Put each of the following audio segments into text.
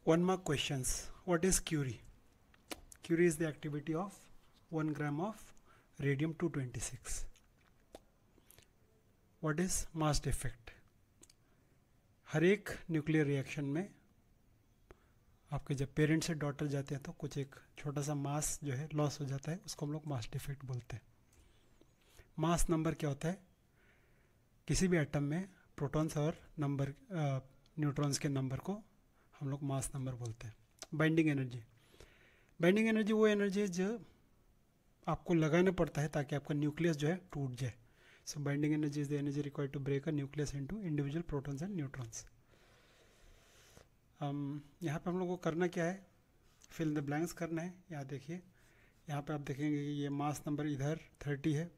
One mark questions. What is Curie? Curie is the activity of 1 gram of radium 226. What is mass defect? हर एक nuclear reaction में आपके जब parent से daughter जाते हैं तो कुछ एक छोटा सा मास जो है लॉस हो जाता है, उसको हम लोग मास डिफेक्ट बोलते हैं. मास नंबर क्या होता है? किसी भी एटम में प्रोटॉन्स और नंबर न्यूट्रॉन्स के नंबर को हम लोग मास नंबर बोलते हैं. Binding energy. बाइंडिंग एनर्जी वो एनर्जी है जो आपको लगाना पड़ता है ताकि आपका न्यूक्लियस जो है टूट जाए. So binding energy is the energy required to break a nucleus into individual protons and neutrons. यहाँ पे हम लोग को करना क्या है? फिल इन द ब्लैंक्स करना है. यहाँ देखिए, यहाँ पे आप देखेंगे कि ये मास नंबर इधर 30 है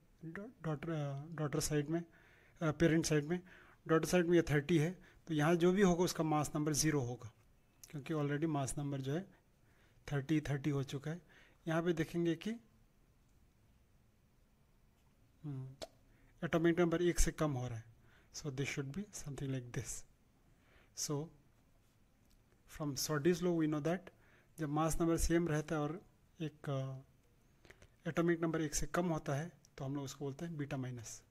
डॉटर साइड में, पेरेंट साइड में. डॉटर साइड में ये 30 है, तो यहाँ जो भी होगा उसका मास नंबर 0 होगा, क्योंकि ऑलरेडी मास नंबर जो है 30 हो चुका है. यहाँ पे देखेंगे कि एटॉमिक नंबर 1 से कम हो रहा है. So this should be something like this. So from Soddy's law we know that जब मास नंबर सेम रहता है और एक एटॉमिक नंबर 1 से कम होता है तो हम लोग उसको बोलते हैं बीटा माइनस.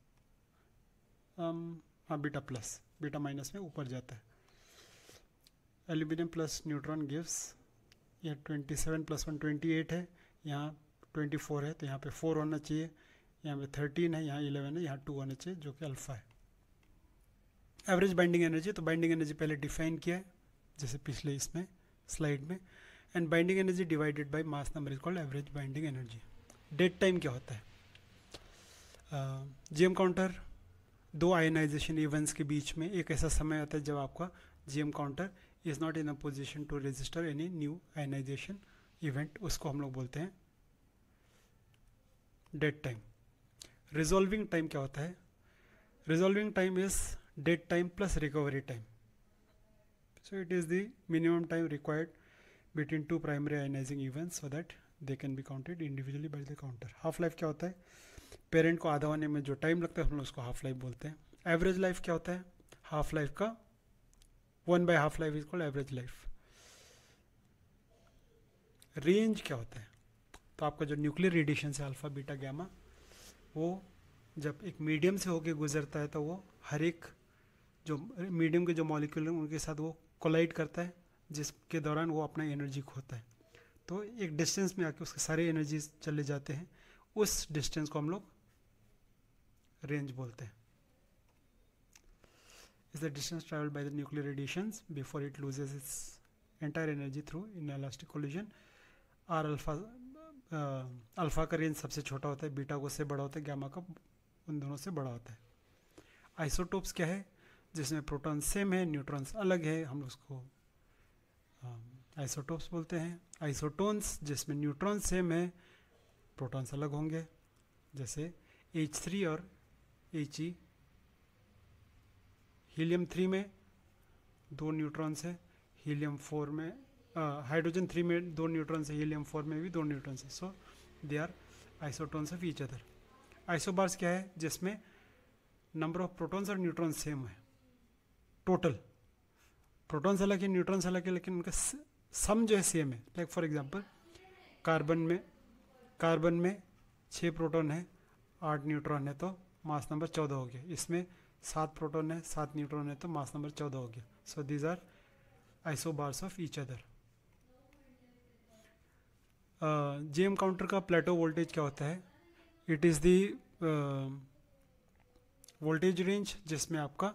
हाँ, बीटा प्लस. बीटा माइनस में ऊपर जाता है. एल्यूमिनियम प्लस न्यूट्रॉन गिव्स, ये 27 + 1 28 है, यहाँ 24 है, तो यहाँ पे 4 होना चाहिए. यहाँ पे 13 है, यहाँ 11 है, यहाँ 2 होना चाहिए जो कि अल्फा है. Average binding energy. तो बाइंडिंग एनर्जी पहले डिफाइन किया है जैसे पिछले इसमें स्लाइड में. And binding energy divided by mass number is called average binding energy. Dead time क्या होता है? जीएम काउंटर दो आयनाइजेशन इवेंट्स के बीच में एक ऐसा समय आता है जब आपका GM counter is not in a position to register any new ionization event. उसको हम लोग बोलते हैं डेड टाइम. रिजॉल्विंग टाइम क्या होता है? Resolving time is dead time plus recovery time. So it is the minimum time required between two primary ionizing events so that they can be counted individually by the counter. Half life क्या होता है? Parent को आधा होने में जो time लगता है हम लोग उसको हाफ लाइफ बोलते हैं. एवरेज लाइफ क्या होता है? हाफ लाइफ का 1/2 half life is called average life. Range क्या होता है? तो आपका जो न्यूक्लियर रेडिएशन है अल्फा बीटा गैमा, वो जब एक मीडियम से होके गुजरता है तो वो हर एक जो मीडियम के जो मॉलिक्यूल हैं उनके साथ वो कोलाइड करता है, जिसके दौरान वो अपना एनर्जी खोता है. तो एक डिस्टेंस में आके उसके सारे एनर्जीज चले जाते हैं. उस डिस्टेंस को हम लोग रेंज बोलते हैं. Is the distance travelled by the nuclear radiations before it loses its entire energy through inelastic collision. आर अल्फा का रेंज सबसे छोटा होता है, बीटा को से बड़ा होता है, गैमा का उन दोनों से बड़ा होता है. आइसोटोप्स क्या है? जिसमें प्रोटॉन सेम है, न्यूट्रॉन्स अलग है, हम उसको आइसोटोप्स बोलते हैं. आइसोटोन्स जिसमें न्यूट्रॉन सेम है, प्रोटॉन्स अलग होंगे, जैसे H3 और He. हीलियम 3 में 2 न्यूट्रॉन्स है, हीलियम 4 में हाइड्रोजन 3 में 2 न्यूट्रॉन्स है, हीलियम 4 में भी 2 न्यूट्रॉन्स है. So they are isotones of each other. Isobars क्या है? जिसमें नंबर ऑफ प्रोटॉन्स और न्यूट्रॉन्स सेम है. टोटल प्रोटॉन्स अलग है, न्यूट्रॉन्स अलग है, लेकिन उनका सम जो है सेम है. लाइक फॉर एग्जांपल कार्बन में 6 प्रोटॉन है, 8 न्यूट्रॉन है, तो मास नंबर 14 हो गया. इसमें 7 प्रोटॉन है, 7 न्यूट्रॉन है, तो मास नंबर 14 हो गया. So these are isobars of each other. GM counter का प्लेटो वोल्टेज क्या होता है? It is the voltage range जिसमें आपका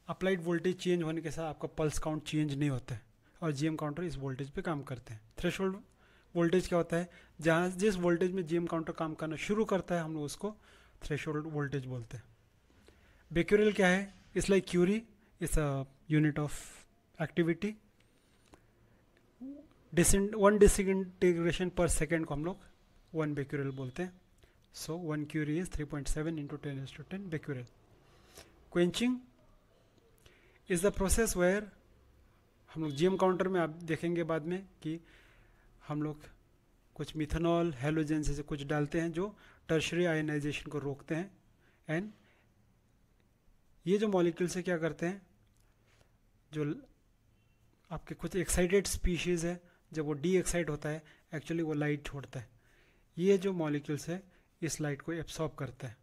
अप्लाइड वोल्टेज चेंज होने के साथ आपका पल्स काउंट चेंज नहीं होता है, और जीएम काउंटर इस वोल्टेज पे काम करते हैं. थ्रेशोल्ड वोल्टेज क्या होता है? जहाँ जिस वोल्टेज में जीएम काउंटर काम करना शुरू करता है हम लोग उसको थ्रेशोल्ड वोल्टेज बोलते हैं. बेक्यूरेल क्या है? It's like curie, it's a unit of activity. 1 disintegration पर सेकेंड को हम लोग 1 बेक्यूरेल बोलते हैं. So 1 curie is 3.7 × 10⁻10 becquerel. Quenching is the process where हम लोग जीएम काउंटर में आप देखेंगे बाद में कि हम लोग कुछ मिथेनॉल हेलोजन से कुछ डालते हैं जो टर्शरी आयनाइजेशन को रोकते हैं. एंड ये जो मॉलिक्यूल से क्या करते हैं, जो आपके कुछ एक्साइटेड स्पीशीज़ है, जब वो डी एक्साइट होता है एक्चुअली वो लाइट छोड़ता है, ये जो मॉलिक्यूल्स है इस लाइट को एब्सॉर्ब करता है,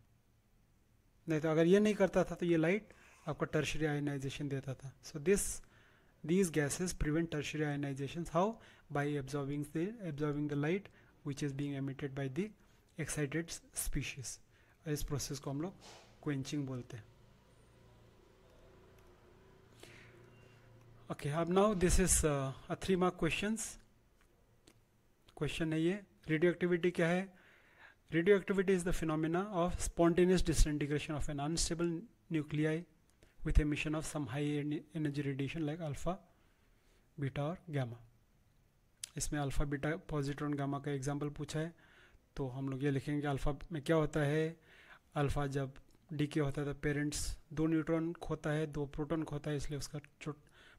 नहीं तो अगर ये नहीं करता था तो ये लाइट आपका टर्शियरी आयनाइजेशन देता था. सो these gases prevent tertiary ionization. How? By absorbing the light which is being emitted by the excited species. इस प्रोसेस को हम लोग क्वेंचिंग बोलते हैं. ओके, अब now this is 3 mark questions. Question है ये, रेडियो एक्टिविटी क्या है? Radio activity is the phenomena of spontaneous disintegration of N unstable nuclei with emission of some high energy radiation like alpha, beta और gamma. इसमें alpha beta positron gamma का example पूछा है, तो हम लोग ये लिखेंगे अल्फा में क्या होता है. अल्फा जब डीके होता है तो पेरेंट्स 2 न्यूट्रॉन खोता है, 2 प्रोटॉन खोता है, इसलिए उसका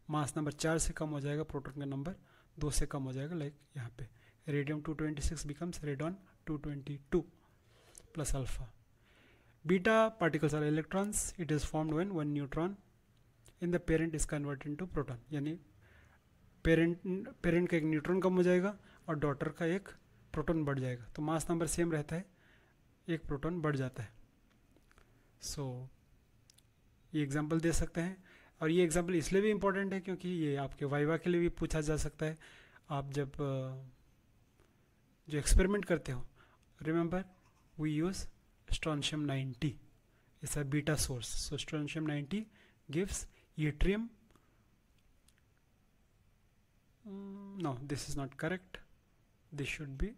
मास नंबर 4 से कम हो जाएगा, प्रोटॉन का नंबर 2 से कम हो जाएगा. लाइक यहाँ पे radium 226 becomes radon 222 plus alpha. Beta particles are electrons. It is formed when one neutron in the parent is converted into proton. यानी पेरेंट का एक न्यूट्रॉन कम हो जाएगा और डॉटर का एक प्रोटॉन बढ़ जाएगा, तो मास नंबर सेम रहता है, एक प्रोटॉन बढ़ जाता है. सो ये एग्जांपल दे सकते हैं, और ये एग्जांपल इसलिए भी इम्पोर्टेंट है क्योंकि ये आपके वाइवा के लिए भी पूछा जा सकता है. आप जब जो एक्सपेरिमेंट करते हो, remember we use strontium 90 is a beta source, so strontium 90 gives yttrium. No, this is not correct. This should be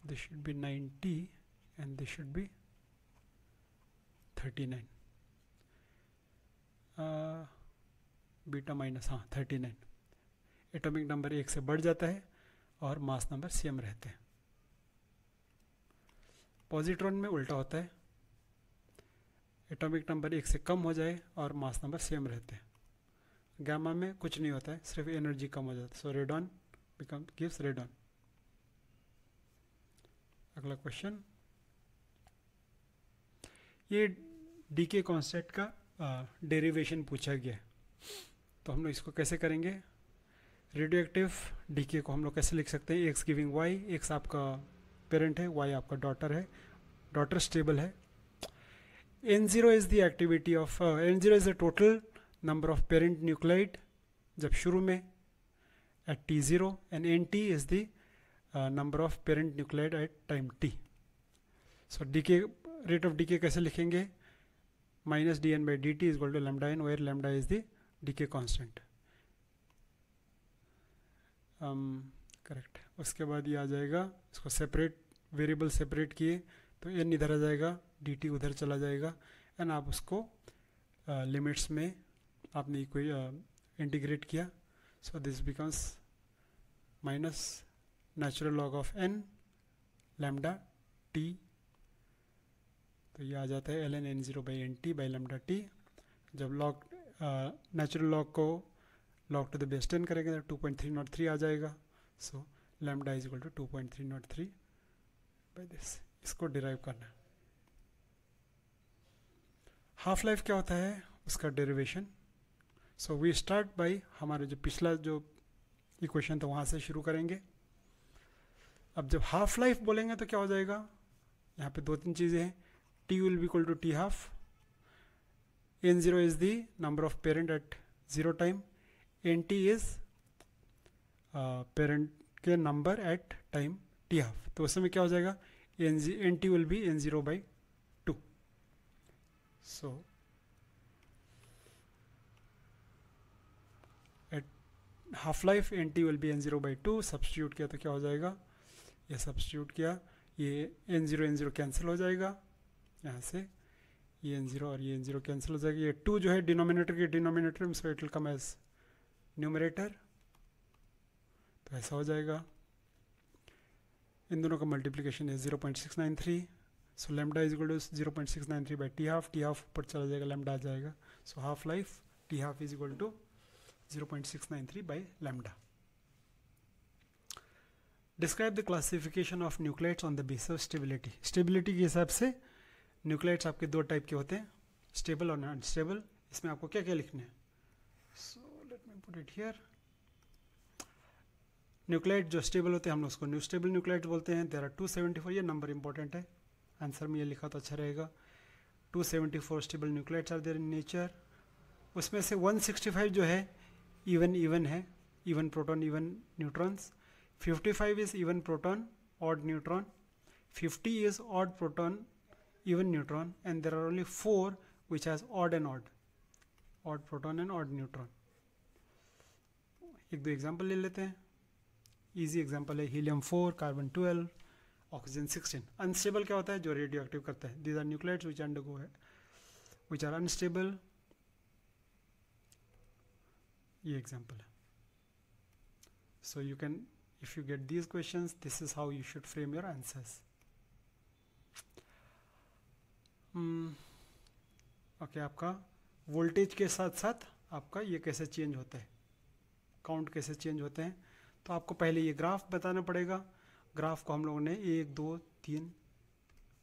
this should be 90 and this should be 39. Beta minus, हाँ 39. एटॉमिक नंबर 1 से बढ़ जाता है और mass number same रहते हैं. Positron में उल्टा होता है, एटॉमिक नंबर 1 से कम हो जाए और मास नंबर सेम रहते हैं. गामा में कुछ नहीं होता है, सिर्फ एनर्जी कम हो जाता है. सो रेडॉन गिव्स रेडॉन. अगला क्वेश्चन, ये डीके कॉन्सेप्ट का डेरिवेशन पूछा गया है, तो हम लोग इसको कैसे करेंगे? रेडियो एक्टिव डीके को हम लोग कैसे लिख सकते हैं? एक्स गिविंग वाई, एक्स आपका पेरेंट है, वाई आपका डॉटर है, डॉटर स्टेबल है. N0 is the activity of N0 is the total number of parent nuclide जब शुरू में at T0, and NT is the number of parent nuclide at time T. So decay rate of decay कैसे लिखेंगे? Minus dN by dt is equal to lambda n, where lambda is the decay constant. Correct. उसके बाद ये आ जाएगा, इसको separate variable separate किए तो n इधर आ जाएगा, dt उधर चला जाएगा, एंड आप उसको लिमिट्स में आपने कोई इंटीग्रेट किया. So this becomes minus natural log of n lambda t, तो ये आ जाता है ln n0 by NT by lambda t. जब लॉग नेचुरल लॉग को लॉग टू द बेस 10 करेंगे तो 2.303 आ जाएगा. So lambda is equal to 2.303 by this. इसको डिराइव करना है. हाफ लाइफ क्या होता है, उसका derivation. So we start by, हमारे जो पिछला जो इक्वेशन था वहाँ से शुरू करेंगे. अब जब हाफ लाइफ बोलेंगे तो क्या हो जाएगा? यहाँ पे 2-3 चीज़ें हैं. T will be equal to T half. N0 is the number of parent at 0 time. NT is parent के number at time T half. तो उस समय क्या हो जाएगा? NT will be N0 by 2. So at half life NT will be N0 by 2. Substitute किया तो क्या हो जाएगा? ये सब्स्टिट्यूट किया, ये N0 कैंसिल हो जाएगा यहाँ से, ये N0 और ये N0 कैंसिल हो जाएगा. ये 2 जो है डिनोमिनेटर के डिनोमिनेटर में, so it will come as numerator, तो ऐसा हो जाएगा. इन दोनों का मल्टीप्लिकेशन है 0.693. So lambda is equal to 0.693 by T half. T half ऊपर चला जाएगा, लैम्डा आ जाएगा. So half life T half is equal to 0.693 by lambda. Describe the classification of nuclides on the basis of stability. Stability के हिसाब से nuclides आपके दो टाइप के होते हैं, स्टेबल और अनस्टेबल। इसमें आपको क्या क्या लिखना है, so let me put it here. Nuclide जो स्टेबल होते हैं हम लोग उसको न्यू स्टेबल न्यूक्लियाइड बोलते हैं। देयर आर 274, ये नंबर इंपॉर्टेंट है, आंसर में ये लिखा तो अच्छा रहेगा। 274 stable nuclides are there in nature. उसमें से 165 जो है इवन है, even proton even neutrons. 55 is even proton odd neutron. 50 is odd proton even neutron, and there are only 4 which has odd proton and odd neutron. एक दो example ले लेते हैं। इजी एग्जांपल है हीलियम 4, कार्बन 12, ऑक्सीजन 16। अनस्टेबल क्या होता है, जो रेडियो एक्टिव करता है। These are nuclides which undergo है, विच आर अनस्टेबल। ये एग्जांपल है। So you can, if you get these questions, this is how you should frame your answers. Okay, आपका वोल्टेज के साथ साथ आपका ये कैसे चेंज होता है, काउंट कैसे चेंज होते हैं। तो आपको पहले ये ग्राफ बताना पड़ेगा। ग्राफ को हम लोगों ने 1 2 3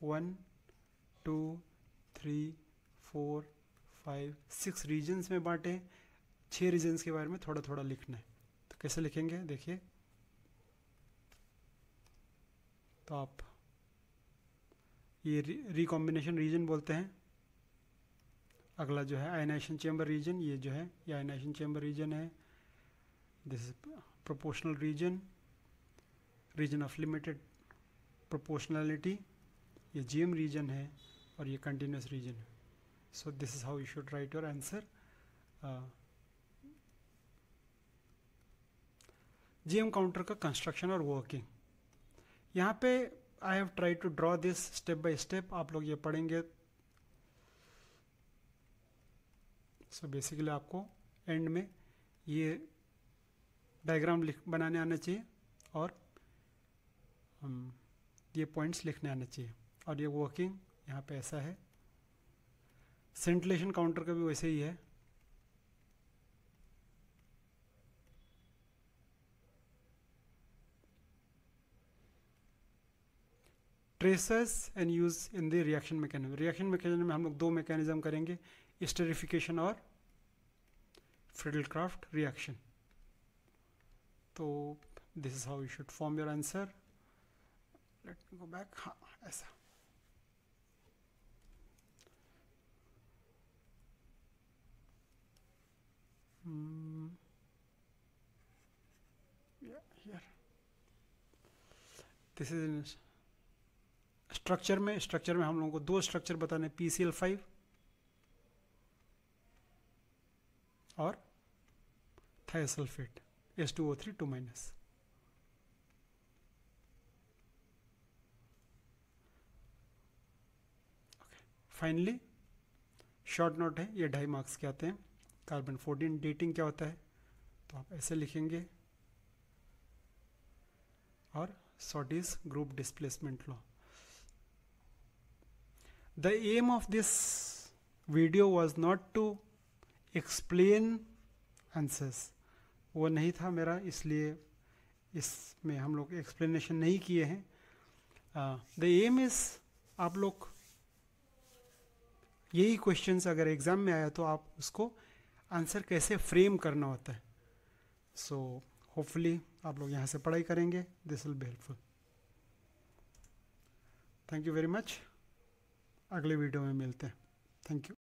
1 2 3 4 5 6 रीजन्स में बांटे। 6 रीजन्स के बारे में थोड़ा थोड़ा लिखना है। तो कैसे लिखेंगे देखिए। तो आप ये रिकॉम्बिनेशन रीजन बोलते हैं। अगला जो है आयनाइजेशन चेंबर रीजन, ये जो है ये आयनाइजेशन चेंबर रीजन है। This is proportional region, region of limited proportionality, ये जीएम रीजन है, और ये कंटिन्यूस रीजन है। So this is how you should write your answer. GM counter का कंस्ट्रक्शन और वर्किंग, यहाँ पे I have try to draw this step by step. आप लोग ये पढ़ेंगे। सो बेसिकली आपको एंड में ये डायग्राम बनाने आना चाहिए, और ये पॉइंट्स लिखने आने चाहिए। और ये वर्किंग यहाँ पे ऐसा है। सेंटिलेशन काउंटर का भी वैसे ही है। Traces and use in the reaction mechanism. Reaction mechanism में हम लोग दो मैकेनिज्म करेंगे, स्टेरिफिकेशन और फ्रीडल-क्राफ्ट रिएक्शन। तो this is how you should form your answer. Let me go back. हाँ, ऐसा। हियर दिस इज स्ट्रक्चर में हम लोगों को दो स्ट्रक्चर बताने, PCl5 और thiosulphate H2O3 2-। Finally short note है, ये 2.5 मार्क्स के आते हैं। कार्बन 14 डेटिंग क्या होता है, तो आप ऐसे लिखेंगे। और Soddy's group displacement law. The aim of this video was not to explain answers, वो नहीं था मेरा, इसलिए इसमें हम लोग एक्सप्लेनेशन नहीं किए हैं। द एम इज, आप लोग यही क्वेश्चंस अगर एग्जाम में आया तो आप उसको आंसर कैसे फ्रेम करना होता है। सो होपफुली आप लोग यहाँ से पढ़ाई करेंगे। This will be helpful. Thank you very much. अगले वीडियो में मिलते हैं। Thank you.